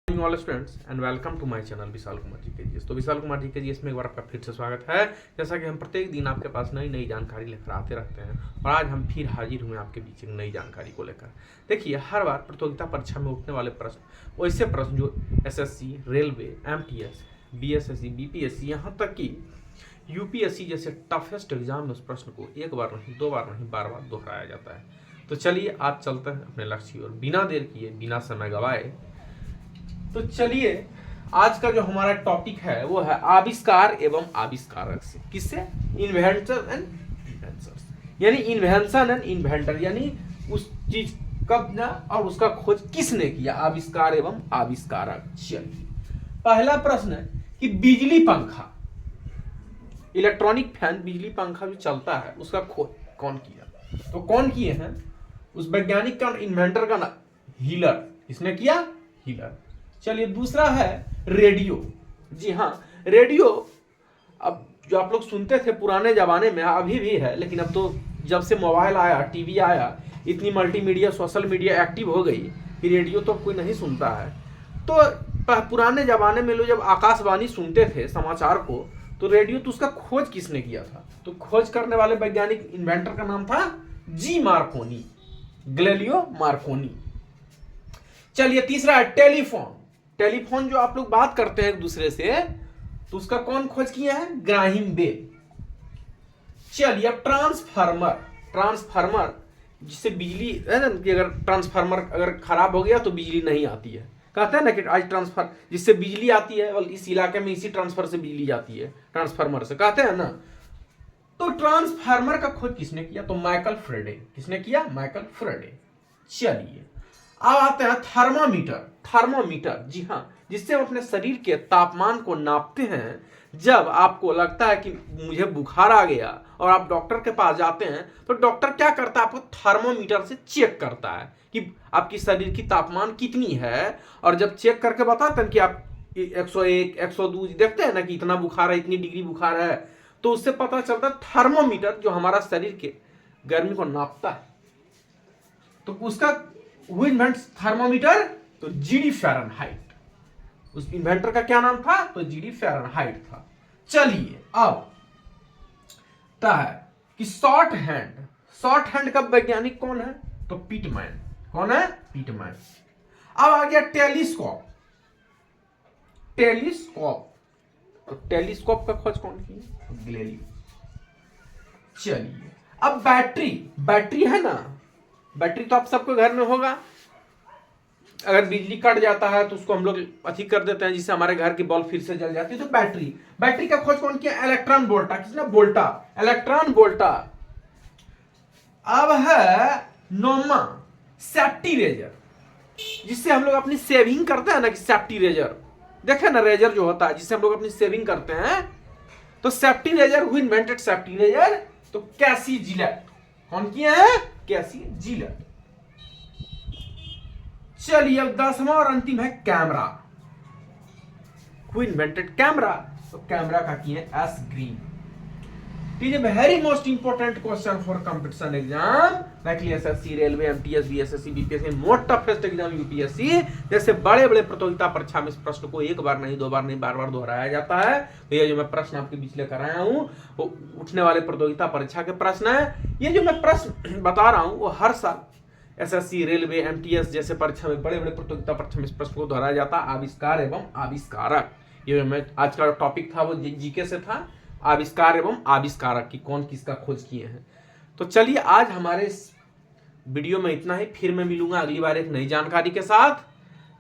Morning all students and welcome to my channel Vishal Kumar ji के GS. तो विशाल कुमार जी के जीएस में एक बार आपका फिर से स्वागत है। जैसा कि हम प्रत्येक दिन आपके पास नई नई जानकारी लेकर आते रहते हैं और आज हम फिर हाजिर हुए आपके बीच एक नई जानकारी को लेकर। देखिए, हर बार प्रतियोगिता परीक्षा में उठने वाले प्रश्न, वैसे प्रश्न जो SSC, railway, MTS, BSSC, BPSC, यहाँ तक कि यूपीएससी जैसे टफेस्ट एग्जाम में उस प्रश्न को एक बार नहीं, दो बार नहीं, बार बार दोहराया जाता है। तो चलिए आज चलते हैं अपने लक्ष्य की ओर, बिना देर किए, बिना समय गवाए। तो चलिए, आज का जो हमारा टॉपिक है वो है आविष्कार एवं आविष्कारक से। किससे? इन्वेंटर एंड इन्वेंटर्स, यानी इन्वेंशन एंड इन्वेंटर, यानी उस चीज कब ना और उसका खोज किसने किया, आविष्कार एवं आविष्कारक। चलिए, पहला प्रश्न है कि बिजली पंखा, इलेक्ट्रॉनिक फैन, बिजली पंखा जो चलता है, उसका खोज कौन किया? तो कौन किए हैं? उस वैज्ञानिक का, इन्वेंटर का नाम हीलर। किसने किया? हीलर। चलिए, दूसरा है रेडियो। जी हाँ, रेडियो अब जो आप लोग सुनते थे पुराने जमाने में, अभी भी है, लेकिन अब तो जब से मोबाइल आया, टीवी आया, इतनी मल्टीमीडिया, सोशल मीडिया एक्टिव हो गई कि रेडियो तो कोई नहीं सुनता है। तो पुराने जमाने में लोग जब आकाशवाणी सुनते थे समाचार को, तो रेडियो, तो उसका खोज किसने किया था? तो खोज करने वाले वैज्ञानिक, इन्वेंटर का नाम था जी मार्कोनी, गैलीलियो मार्कोनी। चलिए, तीसरा है टेलीफोन। टेलीफोन जो आप लोग बात करते हैं एक दूसरे से, तो उसका कौन खोज किया है? ग्राहिम बेल। चलिए, अब ट्रांसफार्मर। ट्रांसफार्मर जिससे बिजली है ना, कि अगर ट्रांसफार्मर अगर खराब हो गया तो बिजली नहीं आती है। कहते हैं ना कि आज ट्रांसफर जिससे बिजली आती है, और इस इलाके में इसी ट्रांसफर से बिजली जाती है, ट्रांसफार्मर से, कहते हैं ना। तो ट्रांसफार्मर का खोज किसने किया? तो माइकल फ्रेडे। किसने किया? माइकल फ्रेडे। चलिए, अब आते हैं थर्मामीटर। थर्मामीटर, जी हाँ, जिससे हम अपने शरीर के तापमान को नापते हैं। जब आपको लगता है कि मुझे बुखार आ गया और आप डॉक्टर के पास जाते हैं, तो डॉक्टर क्या करता है? आपको थर्मामीटर से चेक करता है कि आपकी शरीर की तापमान कितनी है, और जब चेक करके बताते हैं कि आप 101, 102 देखते हैं ना कि इतना बुखार है, इतनी डिग्री बुखार है, तो उससे पता चलता है थर्मामीटर जो हमारा शरीर के गर्मी को नापता है। तो उसका वो इन्वेंट थर्मामीटर, तो जीडी फ़ारेनहाइट। उस इन्वेंटर का क्या नाम था? तो जीडी फ़ारेनहाइट था। चलिए, अब है कि शॉर्ट हैंड। शॉर्ट हैंड का वैज्ञानिक कौन है? तो पिटमैन। कौन है? पिटमैन। अब आ गया टेलीस्कोप। टेलीस्कोप, तो टेलीस्कोप का खोज कौन किया? गैलीलियो। चलिए, अब बैटरी। बैटरी है ना, बैटरी तो आप सबके घर में होगा। अगर बिजली कट जाता है तो उसको हम लोग अथी कर देते हैं, जिससे हमारे घर की बल्ब फिर से जल जाती है। तो बैटरी, बैटरी का खोज कौन किया? इलेक्ट्रॉन वोल्टा। किसने? वोल्टा, इलेक्ट्रॉन वोल्टा। अब है नोमा, सेफ्टी रेजर, जिससे हम लोग अपनी सेविंग करते हैं ना, कि सेफ्टी रेजर देखे ना, रेजर जो होता है जिससे हम लोग अपनी सेविंग करते हैं। तो safety razor, who invented safety razor? तो कैसी जिलेट। कौन किया है? कैसी जिलेट। चलिए, अब 10वां और अंतिम है कैमरा। Who invented camera? तो कैमरा का किए S green. It is a very most important question for competition exam like SSC, railway, MTS, BSSC, BPSC, most toughest exam UPSC जैसे बड़े बड़े प्रतियोगिता परीक्षा में इस प्रश्न को एक बार नहीं, दो बार नहीं, बार बार दोहराया जाता है। तो ये जो मैं प्रश्न आपके बीच लेकर आया हूं, वो उठने वाले प्रतियोगिता परीक्षा के प्रश्न है। ये जो मैं प्रश्न बता रहा हूं, वो हर साल एसएससी, रेलवे, एमटीएस जैसे परीक्षा में, बड़े बड़े प्रतियोगिता परीक्षा में इस प्रश्न को दोहराया जाता है, आविष्कार एवं आविष्कारक। ये जो मैं आज का टॉपिक था वो जीके से था, आविष्कार एवं आविष्कारक की कौन किसका खोज किए हैं। तो चलिए, आज हमारे इस वीडियो में इतना ही। फिर मैं मिलूंगा अगली बार एक नई जानकारी के साथ।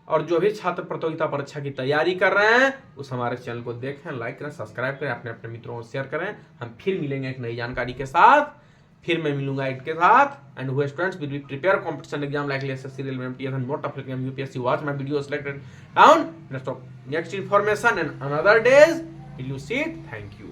और जो भी छात्र प्रतियोगिता परीक्षा की तैयारी कर रहे हैं, उस हमारे चैनल को देखें, लाइक करें, सब्सक्राइब करें, अपने अपने मित्रों को शेयर करें। हम फिर मिलेंगे एक नई जानकारी के साथ। फिर मैं मिलूंगा इनके साथ। And who students will be prepare competition exam like SSC, railway, MTS and more tough exam UPSC, watch my video selected down. Next information and another days will you see it. Thank you.